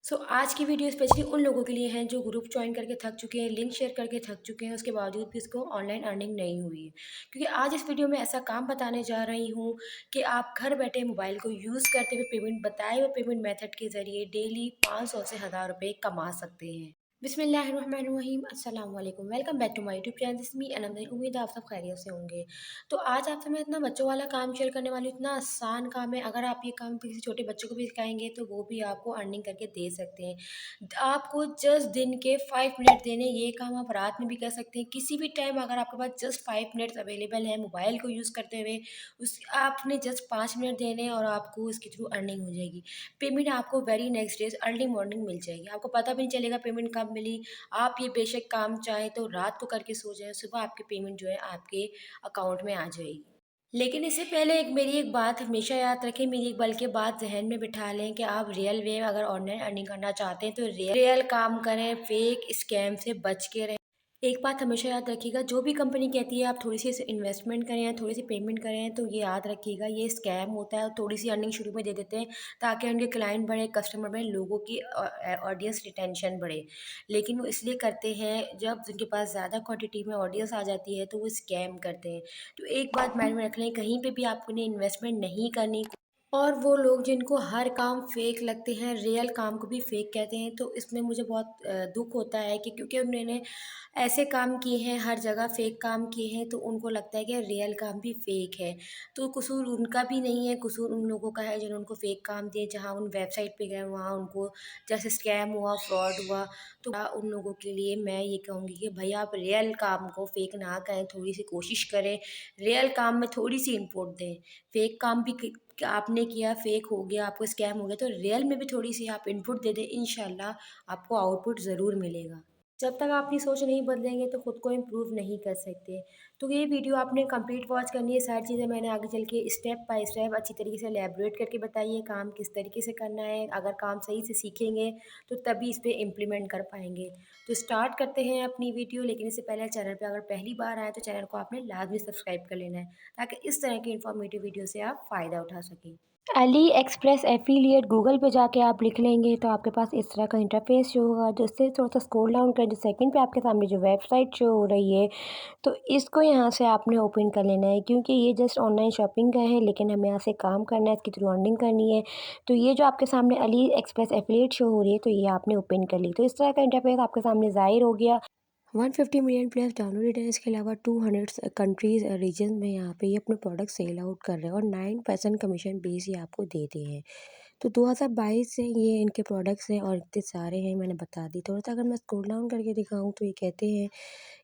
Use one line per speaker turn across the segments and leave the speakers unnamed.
आज की video specially उन लोगों के लिए हैं जो ग्रुप ज्वाइन करके थक चुके हैं, लिंक शेयर करके थक चुके हैं, उसके बावजूद भी उसको ऑनलाइन अर्निंग नहीं हुई है। क्योंकि आज इस वीडियो में ऐसा काम बताने जा रही हूँ कि आप घर बैठे मोबाइल को यूज़ करते हुए पेमेंट बताए हुए पेमेंट मेथड के ज़रिए डेली 500 से 1000 रुपये कमा सकते हैं। बिस्मिल्लाहिर्रहमानिर्रहीम, अस्सलाम वालेकुम। Welcome back to my YouTube channel. This me Anandan. उम्मीद है आप सब खैरियत से होंगे। तो आज आपसे मैं इतना बच्चों वाला काम शेयर करने वाली हूँ, इतना आसान काम है। अगर आप ये काम किसी छोटे बच्चों को भी सिखाएँगे तो वो भी आपको अर्निंग करके दे सकते हैं। आपको जस्ट दिन के 5 मिनट देने, ये काम आप रात में भी कर सकते हैं। किसी भी टाइम अगर आपके पास जस्ट 5 मिनट्स अवेलेबल है मोबाइल को यूज़ करते हुए, उस आपने जस्ट 5 मिनट देने हैं और आपको इसके थ्रू अर्निंग हो जाएगी। पेमेंट आपको very next day early morning मिल जाएगी। आपको पता भी नहीं चलेगा पेमेंट कब मिली। आप ये बेशक काम चाहें तो रात को करके सो जाएँ, सुबह आपकी पेमेंट जो है आपके अकाउंट में आ जाएगी। लेकिन इससे पहले मेरी एक बात हमेशा याद रखें, मेरी एक बल्कि बात ज़हन में बिठा लें कि आप रियल वे में अगर ऑनलाइन अर्निंग करना चाहते हैं तो रियल काम करें, फेक स्कैम से बच के रहें। एक बात हमेशा याद रखिएगा, जो भी कंपनी कहती है आप थोड़ी-सी इस इन्वेस्टमेंट करें या थोड़ी-सी पेमेंट करें, तो ये याद रखिएगा ये स्कैम होता है और थोड़ी-सी अर्निंग शुरू में दे देते हैं ताकि उनके क्लाइंट बढ़े, कस्टमर बढ़े, लोगों की ऑडियंस रिटेंशन बढ़े। लेकिन वो इसलिए करते हैं, जब जिनके पास ज़्यादा क्वांटिटी में ऑडियंस आ जाती है तो वो स्कैम करते हैं। तो एक बात माइंड में रख लें, कहीं पे भी आपने इन्वेस्टमेंट नहीं करनी। और वो लोग जिनको हर काम फ़ेक लगते हैं, रियल काम को भी फ़ेक कहते हैं, तो इसमें मुझे बहुत दुःख होता है कि क्योंकि उन्होंने ऐसे काम किए हैं, हर जगह फ़ेक काम किए हैं, तो उनको लगता है कि रियल काम भी फ़ेक है। तो कसूर उनका भी नहीं है, कसूर उन लोगों का है जिन्होंने उनको फ़ेक काम दिए, जहाँ उन वेबसाइट पे गए, वहाँ उनको जैसे स्कैम हुआ, फ्रॉड हुआ। तो उन लोगों के लिए मैं ये कहूँगी कि भई आप रियल काम को फ़ेक ना करें, थोड़ी-सी कोशिश करें, रियल काम में थोड़ी-सी इनपुट दें। फ़ेक काम भी आपने किया, फ़ेक हो गया, आपको स्कैम हो गया, तो रियल में भी थोड़ी-सी आप इनपुट दे दें, इंशाल्लाह आपको आउटपुट ज़रूर मिलेगा। जब तक आप अपनी सोच नहीं बदलेंगे तो खुद को इम्प्रूव नहीं कर सकते। तो ये वीडियो आपने कंप्लीट वॉच करनी है, सारी चीज़ें मैंने आगे चल के स्टेप बाय स्टेप अच्छी तरीके से एलैबोरेट करके बताई है, काम किस तरीके से करना है। अगर काम सही से सीखेंगे तो तभी इस पे इम्प्लीमेंट कर पाएँगे। तो स्टार्ट करते हैं अपनी वीडियो, लेकिन इससे पहले चैनल पे अगर पहली बार आएँ तो चैनल को आपने लाज़मी सब्सक्राइब कर लेना है, ताकि इस तरह की इन्फॉर्मेटिव वीडियो से आप फ़ायदा उठा सकें। अली एक्सप्रेस एफ़िलिएट गूगल पे जाके आप लिख लेंगे तो आपके पास इस तरह का इंटरफ़ेस शो होगा। जो इससे थोड़ा-सा स्क्रॉल डाउन करें, जो सेकंड पे आपके सामने जो वेबसाइट शो हो रही है, तो इसको यहाँ से आपने ओपन कर लेना है, क्योंकि ये जस्ट ऑनलाइन शॉपिंग का है, लेकिन हमें यहाँ से काम करना है, इसके थ्रू अर्निंग करनी है। तो ये जो आपके सामने अली एक्सप्रेस एफ़िलिएट शो हो रही है, तो ये आपने ओपन कर ली। तो इस तरह का इंटरफ़ेस आपके सामने ज़ाहिर हो गया। 150 मिलियन प्लस डाउनलोडेड है। इसके अलावा 200 कंट्रीज़ रीजन में यहाँ पे ये अपने प्रोडक्ट सेल आउट कर रहे हैं और 9% कमीशन बेस ये आपको दे रहे हैं। तो 2022 से ये इनके प्रोडक्ट्स हैं और इतने सारे हैं, मैंने बता दी। थोड़ा सा अगर मैं स्क्रॉल डाउन करके दिखाऊँ तो ये कहते हैं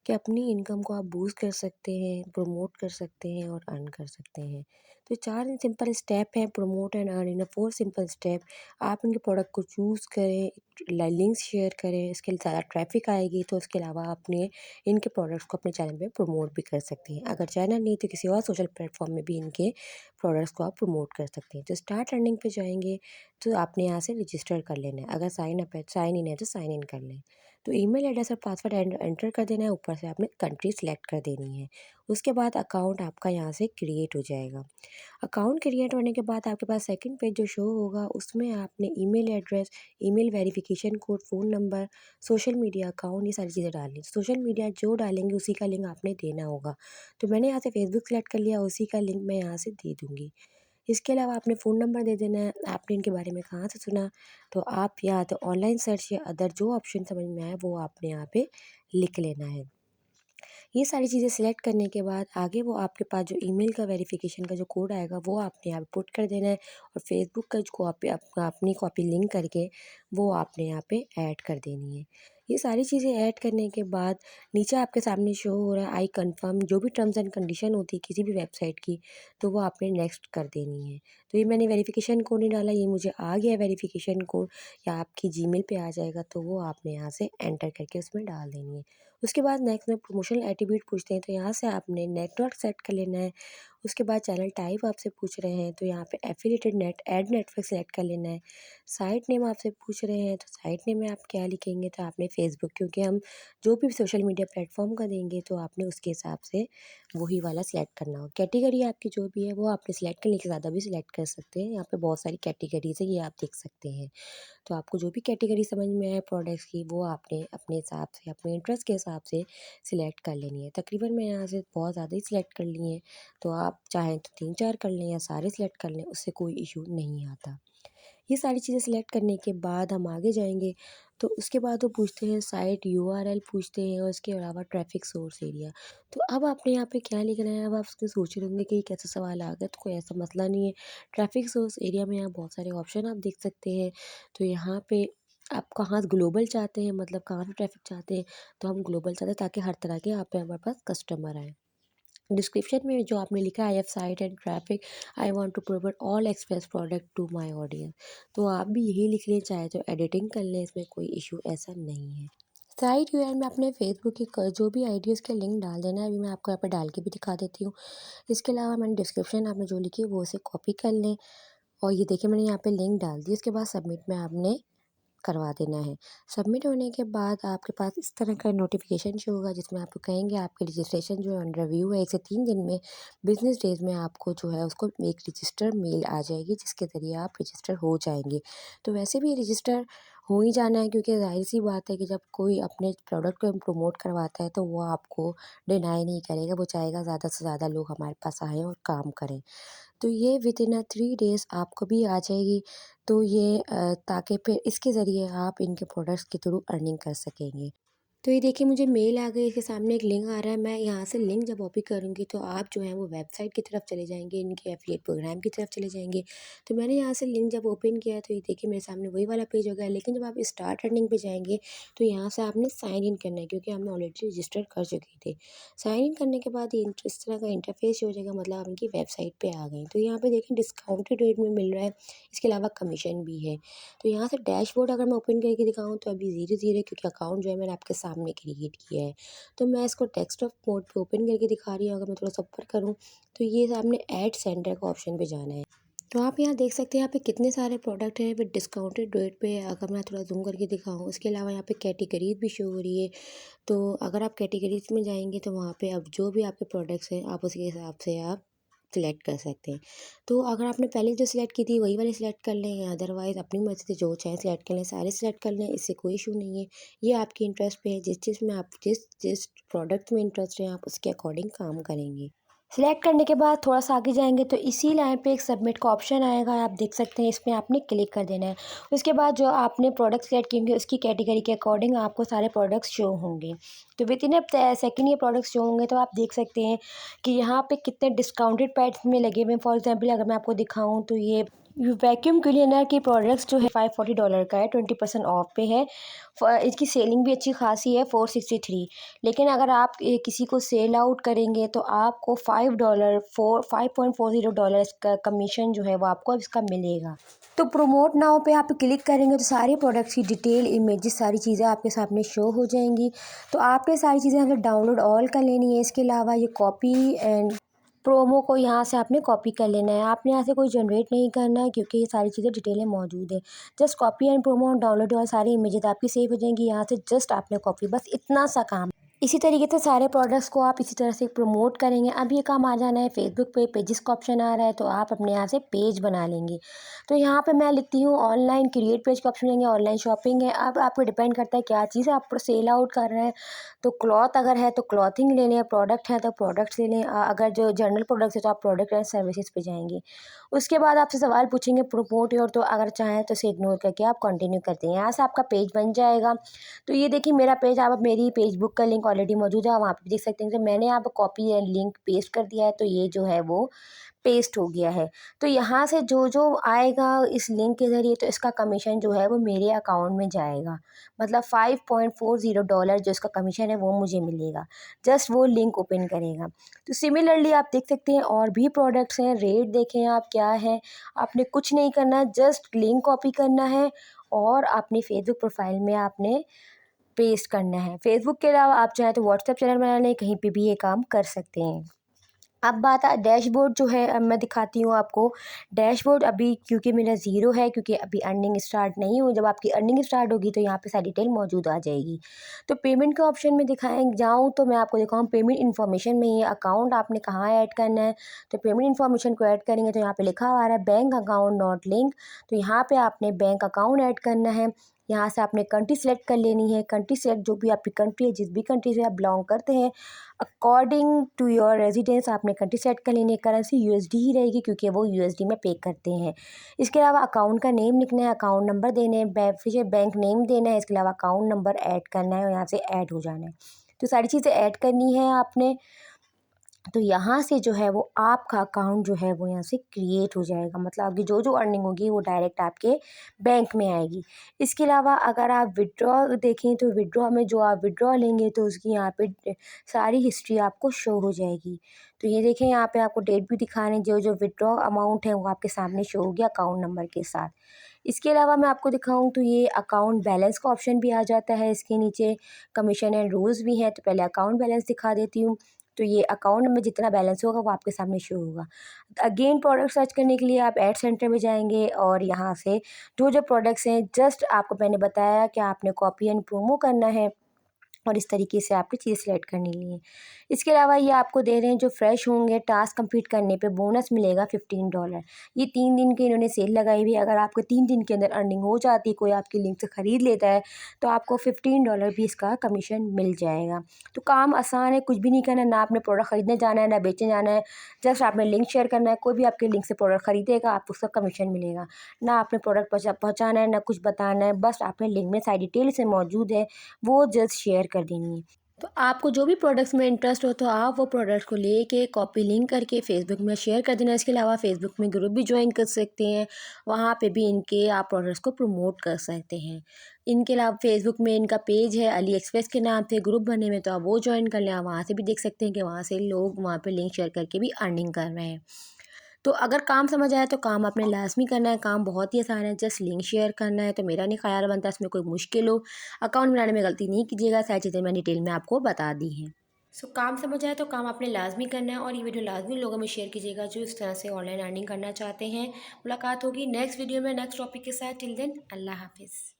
कि अपनी इनकम को आप बूस्ट कर सकते हैं, प्रमोट कर सकते हैं और अर्न कर सकते हैं। तो 4 सिंपल स्टेप हैं, promote and earn in 4 simple step. आप इनके प्रोडक्ट को चूज़ करें, लिंक्स शेयर करें, इसके लिए ज़्यादा ट्रैफिक आएगी तो उसके अलावा आपने इनके प्रोडक्ट्स को अपने चैनल पे प्रमोट भी कर सकती हैं। अगर चैनल नहीं तो किसी और सोशल प्लेटफॉर्म में भी इनके प्रोडक्ट्स को आप प्रमोट कर सकते हैं। तो स्टार्ट अर्निंग पे जाएँगे तो आपने यहाँ से रजिस्टर कर लेना है। अगर साइन अप है, साइन इन है तो साइन इन कर लें। तो ईमेल एड्रेस और पासवर्ड एंटर कर देना है, ऊपर से आपने कंट्री सेलेक्ट कर देनी है। उसके बाद अकाउंट आपका यहाँ से क्रिएट हो जाएगा। अकाउंट क्रिएट होने के बाद आपके पास सेकंड पेज जो शो होगा उसमें आपने email address, email verification code, phone number, social media account, ये सारी चीज़ें डालनी। सोशल मीडिया जो डालेंगे उसी का लिंक आपने देना होगा। तो मैंने यहाँ से फेसबुक सेलेक्ट कर लिया, उसी का लिंक मैं यहाँ से दे दूँगी। इसके अलावा आपने फ़ोन नंबर दे देना है। आपने इनके बारे में कहाँ से सुना, तो आप या तो ऑनलाइन सर्च या अदर जो ऑप्शन समझ में आए वो आपने यहाँ पे लिख लेना है। ये सारी चीज़ें सिलेक्ट करने के बाद आगे वो आपके पास जो ईमेल का वेरिफिकेशन का जो कोड आएगा वो आपने यहाँ पे पुट कर देना है और फेसबुक का जो कॉपी अपनी कॉपी लिंक करके वो आपने यहाँ पे ऐड कर देनी है। ये सारी चीज़ें ऐड करने के बाद नीचे आपके सामने शो हो रहा है आई कन्फर्म, जो भी टर्म्स एंड कंडीशन होती है किसी भी वेबसाइट की, तो वो आपने नेक्स्ट कर देनी है। तो ये मैंने वेरिफिकेशन कोड नहीं डाला, ये मुझे आ गया वेरिफिकेशन कोड, या आपकी जीमेल पे आ जाएगा, तो वो आपने यहाँ से एंटर करके उसमें डाल देनी है। उसके बाद नेक्स्ट में प्रमोशनल एट्रीब्यूट पूछते हैं, तो यहाँ से आपने नेटवर्क सेट कर लेना है। उसके बाद चैनल टाइप आपसे पूछ रहे हैं तो यहाँ पे affiliated net add network select कर लेना है। साइट नेम आपसे पूछ रहे हैं तो साइट नेम में आप क्या लिखेंगे, तो आपने फेसबुक, क्योंकि हम जो भी सोशल मीडिया प्लेटफॉर्म का देंगे तो आपने उसके हिसाब से वही वाला सिलेक्ट करना हो। कैटेगरी आपकी जो भी है वो आपने सिलेक्ट करने के ज़्यादा भी सिलेक्ट कर सकते हैं। यहाँ पे बहुत सारी कैटेगरीज है, ये आप देख सकते हैं। तो आपको जो भी कैटेगरी समझ में आए प्रोडक्ट्स की, वो आपने अपने हिसाब से, अपने इंटरेस्ट के हिसाब से सिलेक्ट कर लेनी है। तकरीबन मैं यहाँ से बहुत ज़्यादा ही सिलेक्ट कर ली हैं, तो आप चाहें तो 3-4 कर लें या सारे सिलेक्ट कर लें, उससे कोई इशू नहीं आता। ये सारी चीज़ें सिलेक्ट करने के बाद हम आगे जाएँगे, तो उसके बाद वो पूछते हैं साइट यूआरएल पूछते हैं और इसके अलावा ट्रैफ़िक सोर्स एरिया। तो अब आपने यहाँ पे क्या लिखना है, अब आप उसमें सोच रहे होंगे कि ये कैसा सवाल आ गया, तो कोई ऐसा मसला नहीं है। ट्रैफ़िक सोर्स एरिया में यहाँ बहुत सारे ऑप्शन आप देख सकते हैं। तो यहाँ पे आप कहाँ ग्लोबल चाहते हैं, मतलब कहाँ पे ट्रैफ़िक चाहते हैं, तो हम ग्लोबल चाहते हैं ताकि हर तरह के यहाँ पे हमारे पास कस्टमर आएँ। डिस्क्रिप्शन में जो आपने लिखा है, I have site and traffic, I want to provide all express product to my audience, तो आप भी यही लिख लें, चाहे तो एडिटिंग कर लें, इसमें कोई इशू ऐसा नहीं है। साइट यूआरएल में अपने फेसबुक की जो भी आईडी है उसका लिंक डाल देना है। अभी मैं आपको यहाँ पे डाल के भी दिखा देती हूँ। इसके अलावा मैंने डिस्क्रिप्शन आपने जो लिखी है वो उसे कॉपी कर लें, और ये देखिए मैंने यहाँ पे लिंक डाल दी। उसके बाद सबमिट में आपने करवा देना है। सबमिट होने के बाद आपके पास इस तरह का नोटिफिकेशन शो होगा, जिसमें आपको कहेंगे आपके रजिस्ट्रेशन जो है अंडर रिव्यू है। 1 से 3 दिन में, बिज़नेस डेज़ में आपको जो है उसको एक रजिस्टर मेल आ जाएगी, जिसके ज़रिए आप रजिस्टर हो जाएँगे। तो वैसे भी रजिस्टर हो ही जाना है, क्योंकि ज़ाहिर-सी बात है कि जब कोई अपने प्रोडक्ट को प्रमोट करवाता है तो वो आपको डिनाई नहीं करेगा, वो चाहेगा ज़्यादा से ज़्यादा लोग हमारे पास आएँ और काम करें। तो ये विदिन 3 डेज़ आपको भी आ जाएगी। तो ये ताकि फिर इसके ज़रिए आप इनके प्रोडक्ट्स के थ्रू अर्निंग कर सकेंगे। तो ये देखिए मुझे मेल आ गई, इसके सामने एक लिंक आ रहा है। मैं यहाँ से लिंक जब कॉपी करूँगी तो आप जो है वो वेबसाइट की तरफ चले जाएँगे, इनके एफ़िलिएट प्रोग्राम की तरफ चले जाएँगे। तो मैंने यहाँ से लिंक जब ओपन किया तो ये देखिए मेरे सामने वही वाला पेज हो गया। लेकिन जब आप स्टार्ट अर्निंग पे जाएँगे तो यहाँ से आपने साइन इन करना है, क्योंकि हमने ऑलरेडी रजिस्टर कर चुके थे। साइन इन करने के बाद ये इस तरह का इंटरफेस हो जाएगा, मतलब आप इनकी वेबसाइट पे आ गए। तो यहाँ पे देखिए डिस्काउंटेड रेट में मिल रहा है, इसके अलावा कमीशन भी है। तो यहाँ से डैशबोर्ड अगर मैं ओपन करके दिखाऊँ तो अभी ज़ीरो-ज़ीरो है, क्योंकि अकाउंट जो है मैंने आपके सामने क्रिएट किया है। तो मैं इसको डेस्कटॉप मोड पे ओपन करके दिखा रही हूँ। अगर मैं थोड़ा-सा ऊपर करूँ तो ये सामने ऐड सेंटर का ऑप्शन पे जाना है। तो आप यहाँ देख सकते हैं, यहाँ पे कितने सारे प्रोडक्ट हैं विद डिस्काउंटेड रेट पे। अगर मैं थोड़ा ज़ूम करके दिखाऊँ, इसके अलावा यहाँ पे कैटेगरीज़ भी शो हो रही है। तो अगर आप कैटेगरीज़ में जाएँगे तो वहाँ पे अब जो भी आपके प्रोडक्ट्स हैं आप उसके हिसाब से आप सिलेक्ट कर सकते हैं। तो अगर आपने पहले जो सिलेक्ट की थी वही वाली सिलेक्ट कर लें, या अदरवाइज़ अपनी मर्ज़ी से जो चाहें सिलेक्ट कर लें, सारे सिलेक्ट कर लें, इससे कोई इशू नहीं है। ये आपके इंटरेस्ट पे है, जिस चीज़ में आप जिस जिस प्रोडक्ट में इंटरेस्ट है आप उसके अकॉर्डिंग काम करेंगे। सिलेक्ट करने के बाद थोड़ा-सा आगे जाएँगे तो इसी लाइन पे एक सबमिट का ऑप्शन आएगा, आप देख सकते हैं, इसमें आपने क्लिक कर देना है। उसके बाद जो आपने प्रोडक्ट सिलेक्ट किए होंगे उसकी कैटेगरी के अकॉर्डिंग आपको सारे प्रोडक्ट्स शो होंगे। तो विदिन सेकंड ये प्रोडक्ट्स शो होंगे, तो आप देख सकते हैं कि यहाँ पे कितने डिस्काउंटेड प्राइस में लगे हुए हैं। फॉर एग्ज़ाम्पल अगर मैं आपको दिखाऊँ तो ये वैक्यूम क्लीनर की प्रोडक्ट्स जो है $540 का है, 20% ऑफ पे है। इसकी सेलिंग भी अच्छी खासी है, 463। लेकिन अगर आप किसी को सेल आउट करेंगे तो आपको $5.40 इसका कमीशन जो है वो आपको इसका मिलेगा। तो प्रमोट नाउ पे आप क्लिक करेंगे तो सारे प्रोडक्ट्स की डिटेल, इमेजेस, सारी चीज़ें आपके सामने शो हो जाएंगी। तो आपने सारी चीज़ें यहाँ से डाउनलोड ऑल कर लेनी है। इसके अलावा ये कॉपी एंड प्रोमो को यहाँ से आपने कॉपी कर लेना है। आपने यहाँ से कोई जनरेट नहीं करना है, क्योंकि ये सारी चीज़ें डिटेलें मौजूद है। Just copy and promo download और सारी इमेजेस आपकी सेव हो जाएंगी। यहाँ से जस्ट आपने कॉपी, बस इतना सा काम। इसी तरीके से सारे प्रोडक्ट्स को आप इसी तरह से प्रमोट करेंगे। अब ये काम आ जाना है फेसबुक पे, पेजेस का ऑप्शन आ रहा है, तो आप अपने यहाँ से पेज बना लेंगे। तो यहाँ पे मैं लिखती हूँ ऑनलाइन क्रिएट पेज का ऑप्शन लेंगे, ऑनलाइन शॉपिंग है। अब आपको डिपेंड करता है क्या चीज़ आप सेल आउट कर रहे हैं। तो क्लॉथ अगर है तो क्लॉथिंग ले लें, प्रोडक्ट है तो प्रोडक्ट्स ले लें। अगर जो जनरल प्रोडक्ट्स है तो आप प्रोडक्ट एंड सर्विसेज पे जाएंगे। उसके बाद आपसे सवाल पूछेंगे प्रमोट योर, तो अगर चाहें तो इसे इग्नोर करके आप कंटिन्यू करते हैं। यहाँ से आपका पेज बन जाएगा। तो ये देखिए मेरा पेज, आप मेरी फेसबुक का लिंक ऑलरेडी मौजूद है, वहाँ पे भी देख सकते हैं। तो मैंने यहाँ पे कॉपी एंड लिंक पेस्ट कर दिया है, तो ये जो है वो पेस्ट हो गया है। तो यहाँ से जो जो आएगा इस लिंक के ज़रिए, तो इसका कमीशन जो है वो मेरे अकाउंट में जाएगा। मतलब $5.40 जो इसका कमीशन है वो मुझे मिलेगा, जस्ट वो लिंक ओपन करेगा। तो सिमिलरली आप देख सकते हैं और भी प्रोडक्ट्स हैं, रेट देखें आप क्या है। आपने कुछ नहीं करना, जस्ट लिंक कॉपी करना है और अपनी फेसबुक प्रोफाइल में आपने पेस्ट करना है। फेसबुक के अलावा आप चाहें तो व्हाट्सएप चैनल बना लें, कहीं पे भी ये काम कर सकते हैं। अब बात डैशबोर्ड जो है, अब मैं दिखाती हूँ आपको। डैशबोर्ड अभी क्योंकि मेरा ज़ीरो है, क्योंकि अभी अर्निंग स्टार्ट नहीं हुई। जब आपकी अर्निंग स्टार्ट होगी तो यहाँ पे सारी डिटेल मौजूद आ जाएगी। तो पेमेंट के ऑप्शन में दिखाएँ जाऊँ तो मैं आपको दिखाऊँ पेमेंट इन्फॉर्मेशन में ये अकाउंट आपने कहाँ ऐड करना है। तो पेमेंट इन्फॉर्मेशन को ऐड करेंगे तो यहाँ पे लिखा हुआ आ रहा है बैंक अकाउंट नॉट लिंक। तो यहाँ पे आपने बैंक अकाउंट ऐड करना है। यहाँ से आपने कंट्री सेलेक्ट कर लेनी है। कंट्री सेलेक्ट जो भी आपकी कंट्री है, जिस भी कंट्री से आप बिलोंग करते हैं, अकॉर्डिंग टू योर रेजिडेंस आपने कंट्री सेट कर लेनी है। करेंसी यूएसडी ही रहेगी क्योंकि वो यूएसडी में पे करते हैं। इसके अलावा अकाउंट का नेम लिखना है, अकाउंट नंबर देने हैं, फिर बैंक नेम देना है। इसके अलावा अकाउंट नंबर ऐड करना है और यहाँ से ऐड हो जाना है। तो सारी चीज़ें ऐड करनी है आपने। तो यहाँ से जो है वो आपका अकाउंट जो है वो यहाँ से क्रिएट हो जाएगा। मतलब आपकी जो जो अर्निंग होगी वो डायरेक्ट आपके बैंक में आएगी। इसके अलावा अगर आप विथड्रॉ देखें तो विथड्रॉ में जो आप विथड्रॉ लेंगे तो उसकी यहाँ पे सारी हिस्ट्री आपको शो हो जाएगी। तो ये देखें, यहाँ पे आपको डेट भी दिखा रहे हैं। जो जो विथड्रॉ अमाउंट है वो आपके सामने शो हो गया अकाउंट नंबर के साथ। इसके अलावा मैं आपको दिखाऊं तो ये अकाउंट बैलेंस का ऑप्शन भी आ जाता है। इसके नीचे कमीशन एंड रूल्स भी हैं। तो पहले अकाउंट बैलेंस दिखा देती हूँ। तो ये अकाउंट में जितना बैलेंस होगा वो आपके सामने शो होगा। अगेन प्रोडक्ट सर्च करने के लिए आप ऐड सेंटर में जाएंगे और यहाँ से जो जो प्रोडक्ट्स हैं, जस्ट आपको मैंने बताया कि आपने कॉपी एंड प्रोमो करना है और इस तरीके से आपकी चीज़ सेलेक्ट करनी है। इसके अलावा ये आपको दे रहे हैं जो फ्रेश होंगे टास्क कंप्लीट करने पे बोनस मिलेगा $15। ये 3 दिन की इन्होंने सेल लगाई हुई है। अगर आपको 3 दिन के अंदर अर्निंग हो जाती, कोई आपकी लिंक से ख़रीद लेता है तो आपको $15 भी इसका कमीशन मिल जाएगा। तो काम आसान है, कुछ भी नहीं करना, ना आपने प्रोडक्ट ख़रीदने जाना है ना बेचने जाना है। जस्ट आपने लिंक शेयर करना है, कोई भी आपके लिंक से प्रोडक्ट ख़रीदेगा आपको उसका कमीशन मिलेगा। ना आपने प्रोडक्ट पहुँचाना है ना कुछ बताना है, बस आपने लिंक में सारी डिटेल से मौजूद है वो जस्ट शेयर कर देनी है। तो आपको जो भी प्रोडक्ट्स में इंटरेस्ट हो तो आप वो प्रोडक्ट को लेके कॉपी लिंक करके फेसबुक में शेयर कर देना। इसके अलावा फेसबुक में ग्रुप भी ज्वाइन कर सकते हैं, वहाँ पे भी इनके आप प्रोडक्ट्स को प्रमोट कर सकते हैं। इनके अलावा फेसबुक में इनका पेज है अली एक्सप्रेस के नाम से, ग्रुप बने हुए, तो आप वो ज्वाइन कर लें। आप वहाँ से भी देख सकते हैं कि वहाँ से लोग वहाँ पे लिंक शेयर करके भी अर्निंग कर रहे हैं। तो अगर काम समझ आया तो काम आपने लाज़मी करना है। काम बहुत ही आसान है, जस्ट लिंक शेयर करना है। तो मेरा नहीं ख़्याल बनता इसमें कोई मुश्किल हो। अकाउंट बनाने में गलती नहीं कीजिएगा, सारी चीज़ें मैं डिटेल में आपको बता दी हैं। काम समझ आया तो काम आपने लाज़मी करना है और ये वीडियो लाज़मी लोगों में शेयर कीजिएगा जो इस तरह से ऑनलाइन अर्निंग करना चाहते हैं। मुलाकात होगी नेक्स्ट वीडियो में नेक्स्ट टॉपिक के साथ। टिल देन अल्लाह हाफ़िज़।